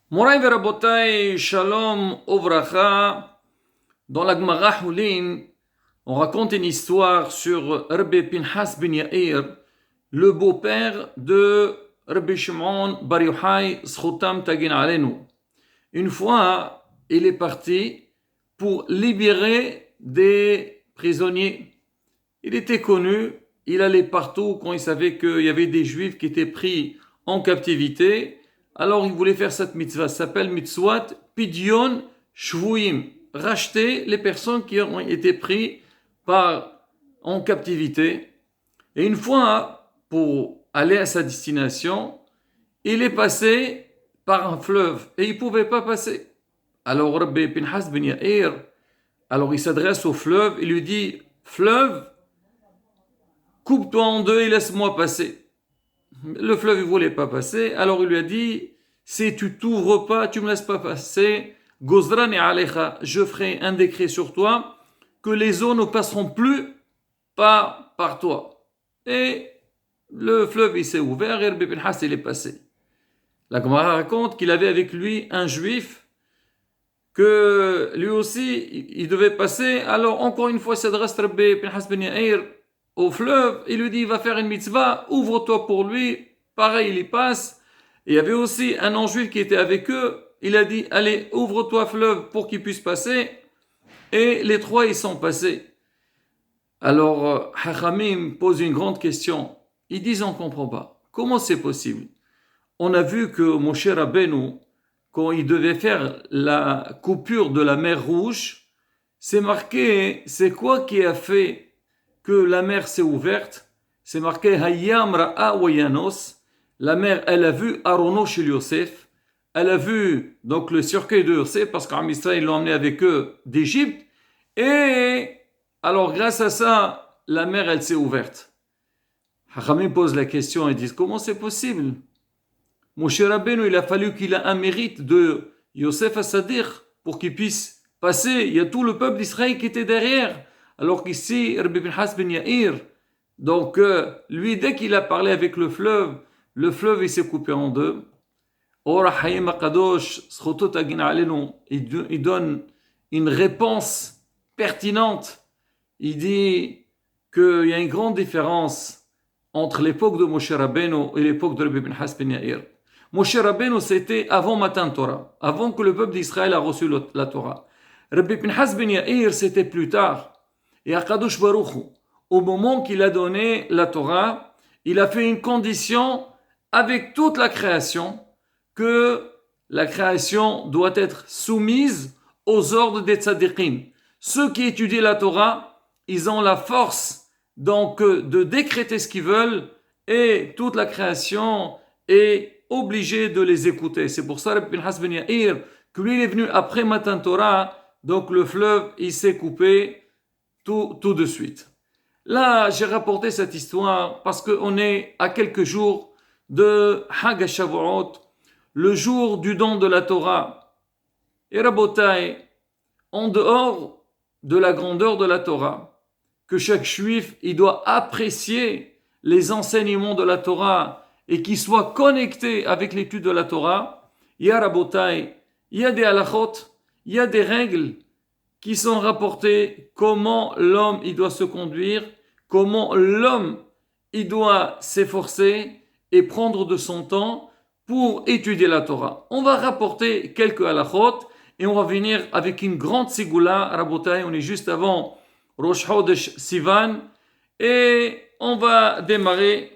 Moraï Verabotay, Shalom, Ovracha, dans la Gemara Houlin, on raconte une histoire sur Rabbi Pinhas ben Yair, le beau-père de Rabbi Shimon Bar Yochai, Zchotam Tagin Alenu. Une fois, il est parti pour libérer des prisonniers. Il était connu, il allait partout quand il savait qu'il y avait des juifs qui étaient pris en captivité. Alors il voulait faire cette mitzvah, ça s'appelle mitzvot pidyon shvuim, racheter les personnes qui ont été prises en captivité. Et une fois, pour aller à sa destination, il est passé par un fleuve et il ne pouvait pas passer. Alors Rabbi Pinhas ben Yair, alors il s'adresse au fleuve et lui dit, fleuve, coupe-toi en deux et laisse-moi passer. Le fleuve ne voulait pas passer, alors il lui a dit, si tu t'ouvres pas, tu me laisses pas passer, Gozrani alecha, je ferai un décret sur toi, que les eaux ne passeront plus pas par toi. Et le fleuve il s'est ouvert et Rabbi Pinhas il est passé. La Gemara raconte qu'il avait avec lui un juif que lui aussi il devait passer. Alors encore une fois s'adresse Rabbi Pinhas ben Yair au fleuve, il lui dit il va faire une mitzvah, ouvre-toi pour lui. Pareil, il y passe. Et il y avait aussi un non-juif qui était avec eux. Il a dit allez, ouvre-toi fleuve pour qu'il puisse passer. Et les trois ils sont passés. Alors Hachamim pose une grande question. Ils disent on ne comprend pas. Comment c'est possible? On a vu que Moshe Rabbeinu, quand il devait faire la coupure de la mer Rouge, c'est marqué, c'est quoi qui a fait que la mer s'est ouverte? C'est marqué Hayam Ra'a Wayanos. La mer, elle a vu Arono chez Yosef. Elle a vu donc le cercueil de Yosef parce qu'en Israël, ils l'ont emmené avec eux d'Égypte. Et alors, grâce à ça, la mer, elle s'est ouverte. Hachamim pose la question et disent comment c'est possible? Moshe Rabbeinu, il a fallu qu'il ait un mérite de Yosef Assadir pour qu'il puisse passer. Il y a tout le peuple d'Israël qui était derrière. Alors qu'ici, Rabbi Pinhas ben Yair, donc lui, dès qu'il a parlé avec le fleuve il s'est coupé en deux. Ora Hayim Akadosh, il donne une réponse pertinente. Il dit qu'il y a une grande différence entre l'époque de Moshe Rabbeinu et l'époque de Rabbi Pinhas ben Yair. Moshe Rabbeinu, c'était avant Matan Torah, avant que le peuple d'Israël a reçu la Torah. Rabbi Pinhas ben Yair, c'était plus tard. Et Akadosh Baruch Hu, au moment qu'il a donné la Torah, il a fait une condition avec toute la création, que la création doit être soumise aux ordres des tzadikim. Ceux qui étudient la Torah, ils ont la force donc de décréter ce qu'ils veulent et toute la création est obligée de les écouter. C'est pour ça Rabbi Pinhas ben Yair, que lui il est venu après Matan Torah, donc le fleuve il s'est coupé tout de suite. Là, j'ai rapporté cette histoire parce qu'on est à quelques jours de Hag HaShavuot, le jour du don de la Torah. Et Rabotai, en dehors de la grandeur de la Torah, que chaque juif il doit apprécier les enseignements de la Torah et qu'il soit connecté avec l'étude de la Torah, il y a Rabotai, il y a des halachot, il y a des règles qui sont rapportées, comment l'homme il doit se conduire, comment l'homme il doit s'efforcer et prendre de son temps pour étudier la Torah. On va rapporter quelques halachot et on va venir avec une grande sigoula. Rabotai, on est juste avant Rosh Chodesh Sivan et on va démarrer.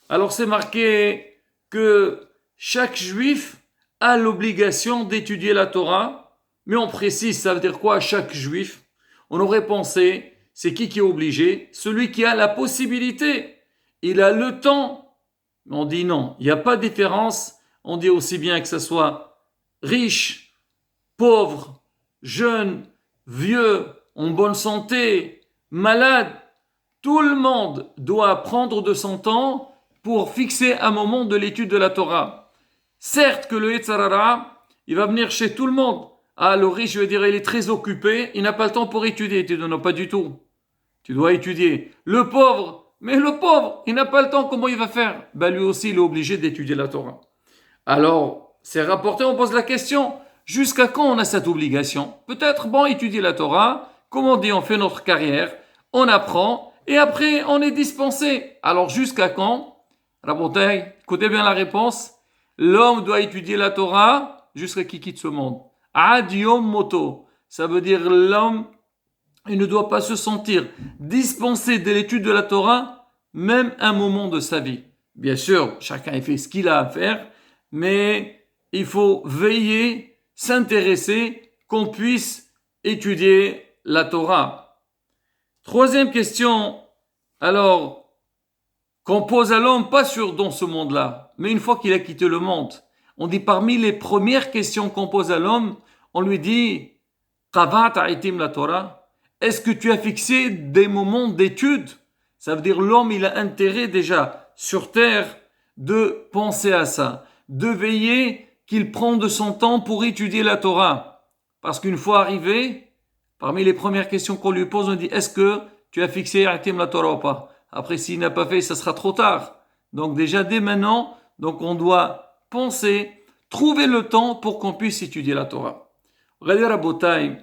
Alors c'est marqué que chaque juif a l'obligation d'étudier la Torah, mais on précise, ça veut dire quoi chaque juif? On aurait pensé, c'est qui est obligé? Celui qui a la possibilité, il a le temps. On dit non, il n'y a pas de différence. On dit aussi bien que ce soit riche, pauvre, jeune, vieux, en bonne santé, malade. Tout le monde doit prendre de son temps pour fixer un moment de l'étude de la Torah. Certes que le Yetzer Hara, il va venir chez tout le monde. Ah, le riche, je veux dire, il est très occupé, il n'a pas le temps pour étudier. Tu dis non, pas du tout. Tu dois étudier. Le pauvre, mais le pauvre, il n'a pas le temps, comment il va faire? Ben lui aussi, il est obligé d'étudier la Torah. Alors, c'est rapporté, on pose la question, jusqu'à quand on a cette obligation? Peut-être, étudier la Torah, comme on dit, on fait notre carrière, on apprend, et après, on est dispensé. Alors, jusqu'à quand? Rabotai, écoutez bien la réponse. L'homme doit étudier la Torah jusqu'à qu'il quitte ce monde. Ad yom moto. Ça veut dire l'homme, il ne doit pas se sentir dispensé de l'étude de la Torah, même un moment de sa vie. Bien sûr, chacun fait ce qu'il a à faire, mais il faut veiller, s'intéresser, qu'on puisse étudier la Torah. Troisième question, alors, qu'on pose à l'homme, pas dans ce monde-là, mais une fois qu'il a quitté le monde. On dit parmi les premières questions qu'on pose à l'homme, on lui dit, Qavat aitim la Torah? Est-ce que tu as fixé des moments d'étude? Ça veut dire l'homme, il a intérêt déjà sur terre de penser à ça, de veiller qu'il prend de son temps pour étudier la Torah. Parce qu'une fois arrivé, parmi les premières questions qu'on lui pose, on dit, est-ce que tu as fixé aitim la Torah ou pas? Après, s'il n'a pas fait, ça sera trop tard. Donc déjà, dès maintenant, donc on doit penser, trouver le temps pour qu'on puisse étudier la Torah. Regardez Rabotai,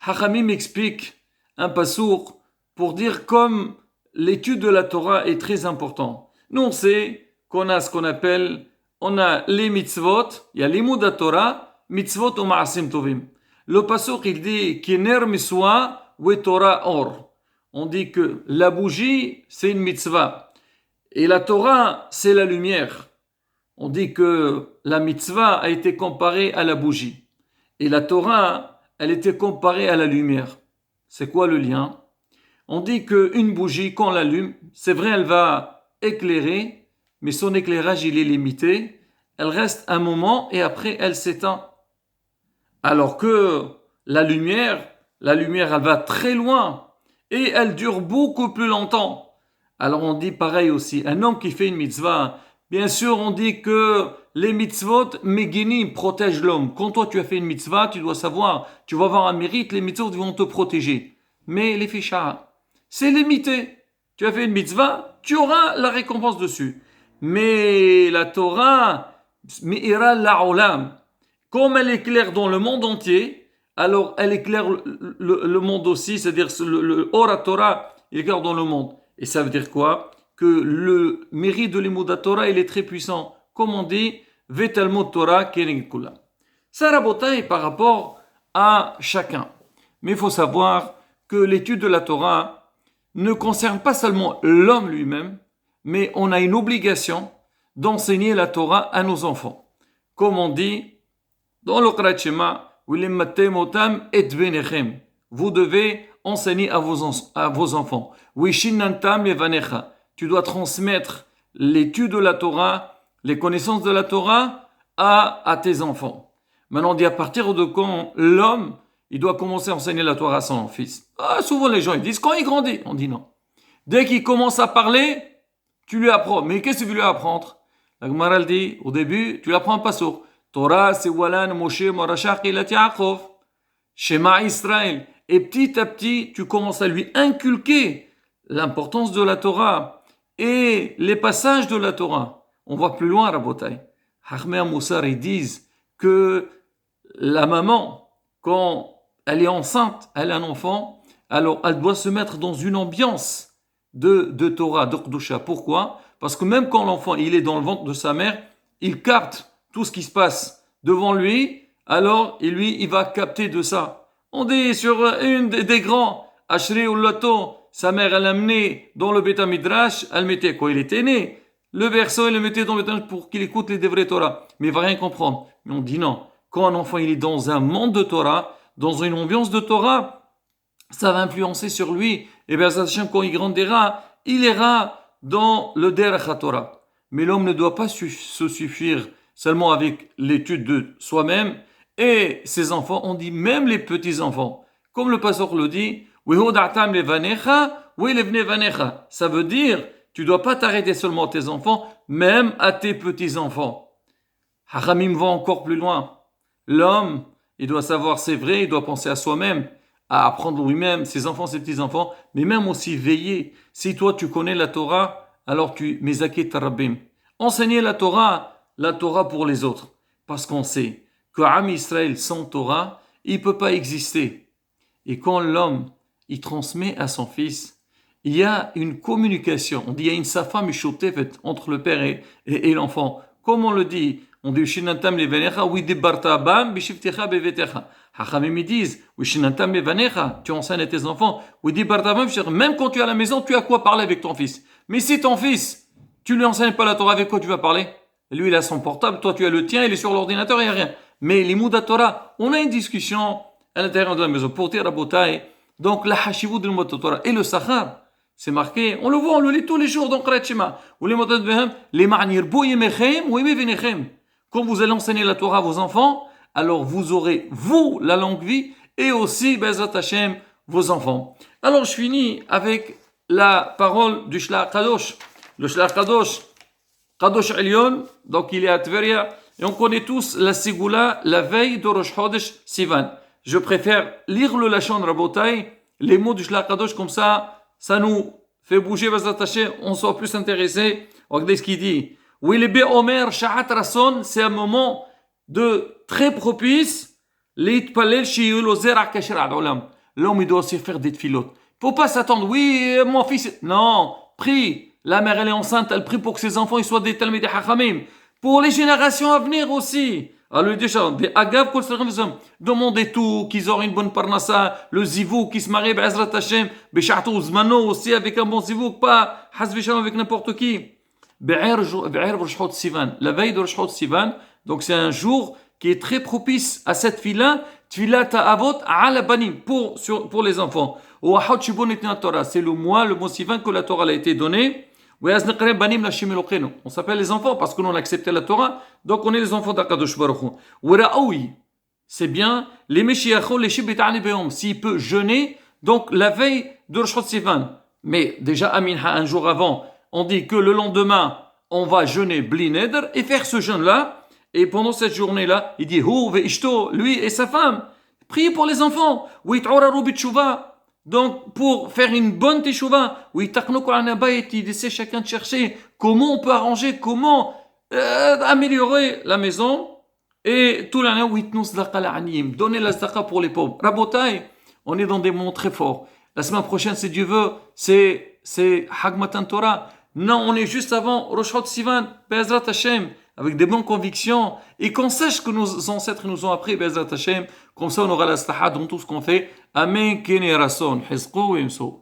Hachamim explique un pasour pour dire comme l'étude de la Torah est très importante. Nous, on sait qu'on a ce qu'on appelle, on a les mitzvot, il y a l'imoud Torah, mitzvot ou ma'asim tovim. Le pasour, il dit, Kiner miswa we Torah or. On dit que la bougie, c'est une mitzvah. Et la Torah, c'est la lumière. On dit que la mitzvah a été comparée à la bougie. Et la Torah, elle était comparée à la lumière. C'est quoi le lien? On dit qu'une bougie, quand on l'allume, c'est vrai, elle va éclairer, mais son éclairage, il est limité. Elle reste un moment et après, elle s'éteint. Alors que la lumière, elle va très loin et elle dure beaucoup plus longtemps. Alors on dit pareil aussi, un homme qui fait une mitzvah, bien sûr on dit que les mitzvot, Meginim, protègent l'homme. Quand toi tu as fait une mitzvah, tu dois savoir, tu vas avoir un mérite, les mitzvot vont te protéger. Mais les fichas, c'est limité. Tu as fait une mitzvah, tu auras la récompense dessus. Mais la Torah, Me'ira la'olam, comme elle éclaire dans le monde entier, alors elle éclaire le monde aussi, c'est-à-dire le Ora Torah, il éclaire dans le monde. Et ça veut dire quoi? Que le mérite de l'Imoud Torah, il est très puissant. Comme on dit, Vetalmud Torah Keneged Kulam. Ça, Rabotai, par rapport à chacun. Mais il faut savoir que l'étude de la Torah ne concerne pas seulement l'homme lui-même, mais on a une obligation d'enseigner la Torah à nos enfants. Comme on dit dans le Qur'an Shema, vous devez enseigner à vos enfants. Tu dois transmettre l'étude de la Torah, les connaissances de la Torah à tes enfants. Maintenant, on dit à partir de quand l'homme, il doit commencer à enseigner la Torah à son fils. Souvent les gens ils disent quand il grandit. On dit non. Dès qu'il commence à parler, tu lui apprends. Mais qu'est-ce que tu veux lui apprendre? La Gemara dit au début, tu l'apprends pas sur Torah, c'est Walan, Moshe, Morashach, Ilat Yaakov, Shema Israël. Et petit à petit, tu commences à lui inculquer l'importance de la Torah et les passages de la Torah. On va plus loin, Rabotai. Hachmei Moussar, ils disent que la maman, quand elle est enceinte, elle a un enfant, alors elle doit se mettre dans une ambiance de Torah, de Kdusha. Pourquoi? Parce que même quand l'enfant il est dans le ventre de sa mère, il capte tout ce qui se passe devant lui, alors il va capter de ça. On dit sur une des grands, Ashri ou Lato, sa mère elle l'a amené dans le Beth Midrash, elle mettait quand il était né, le berceau, elle le mettait dans le Beth Midrash pour qu'il écoute les Devrei Torah. Mais il va rien comprendre. Mais on dit non. Quand un enfant il est dans un monde de Torah, dans une ambiance de Torah, ça va influencer sur lui. Et bien, quand il grandira, il ira dans le Derech HaTorah. Mais l'homme ne doit pas se suffire seulement avec l'étude de soi-même. Et ses enfants, on dit même les petits-enfants. Comme le pasteur le dit, ça veut dire, tu ne dois pas t'arrêter seulement à tes enfants, même à tes petits-enfants. Haramim va encore plus loin. L'homme, il doit savoir, c'est vrai, il doit penser à soi-même, à apprendre lui-même, ses enfants, ses petits-enfants, mais même aussi veiller. Si toi tu connais la Torah, alors tu mezakeh tarabim. Enseigner la Torah pour les autres. Parce qu'on sait que Am Israël sans Torah, il ne peut pas exister. Et quand l'homme, il transmet à son fils, il y a une communication. On dit, il y a une safa mishotefet entre le père et l'enfant. Comme on le dit, on dit, Shinantam levanecha, oui, debarta bam, bishiftecha bevetecha. Hachamim disent, oui, Shinantam levanecha, tu enseignes à tes enfants, oui, debarta bam, même quand tu es à la maison, tu as quoi parler avec ton fils. Mais si ton fils, tu lui enseignes pas la Torah, avec quoi tu vas parler? Lui, il a son portable, toi, tu as le tien, il est sur l'ordinateur, il n'y a rien. Mais les Mouda Torah, on a une discussion à l'intérieur de la maison. Pour dire à Botaï, donc la hashivou de Mouda Torah et le Sachar, c'est marqué, on le voit, on le lit tous les jours dans Qrat Shema. Ou les Mouda Torah, les ma'nir bo yemechem ou yemevenechem. Quand vous allez enseigner la Torah à vos enfants, alors vous aurez, vous, la longue vie, et aussi, Bezrat Hashem, vos enfants. Alors je finis avec la parole du Shlach Kadosh. Le Shlach Kadosh, Kadosh Elyon, donc il est à Tveria, et on connaît tous la Ségoula, la veille de Rosh Chodesh Sivan. Je préfère lire le Lachon Rabotai, les mots du Shlach Kadosh, comme ça nous fait bouger, on soit plus intéressé. Regardez ce qu'il dit. Oui, le Omer Sha'at Rason, c'est un moment de très propice. L'Itpalel Shiyul Ozer Kasher Adolam. L'homme, il doit aussi faire des tfilotes. Faut pas s'attendre, oui, mon fils. Non, prie. La mère, elle est enceinte, elle prie pour que ses enfants ils soient des Talmidei Hachamim. Pour les générations à venir aussi. Alors, déjà, des Agav, demandez tout, qu'ils aient une bonne parnassa, le zivou qui se marie, Be'ezrat Hashem, Be'sha'atou Zmano aussi avec un bon zivou, pas Hazvi Shalom avec n'importe qui. Be'er Rosh Chodesh Sivan, la veille de Rosh Chodesh Sivan, donc c'est un jour qui est très propice à cette fila, Tfilat Avot ala banim, pour les enfants. C'est le mois Sivan que la Torah a été donnée. On s'appelle les enfants parce que nous on a accepté la Torah, donc on est les enfants d'Akadosh Baruch Hu. C'est bien, les Meshiachon, les Shibitani Beom, s'il peut jeûner, donc la veille de Rosh Chodesh Sivan. Mais déjà, Aminha, un jour avant, on dit que le lendemain, on va jeûner Bli Neder et faire ce jeûne-là. Et pendant cette journée-là, il dit, Hu ve'ishto, lui et sa femme, priez pour les enfants. Uit'oraru b'tshuva. Donc, pour faire une bonne teshuva, il essaie chacun de chercher comment on peut arranger, comment améliorer la maison. Et tout l'année, donner la zaka pour les pauvres. Rabotai, on est dans des moments très forts. La semaine prochaine, si Dieu veut, c'est Hag Matan Torah. Non, on est juste avant Rosh Chodesh Sivan, Be'ezrat Hashem, avec des bonnes convictions, et qu'on sache que nos ancêtres nous ont appris, Be'ezrat Hashem, comme ça on aura la staha dans tout ce qu'on fait. Amen, Kene Rasson, Hizqou et Imsou.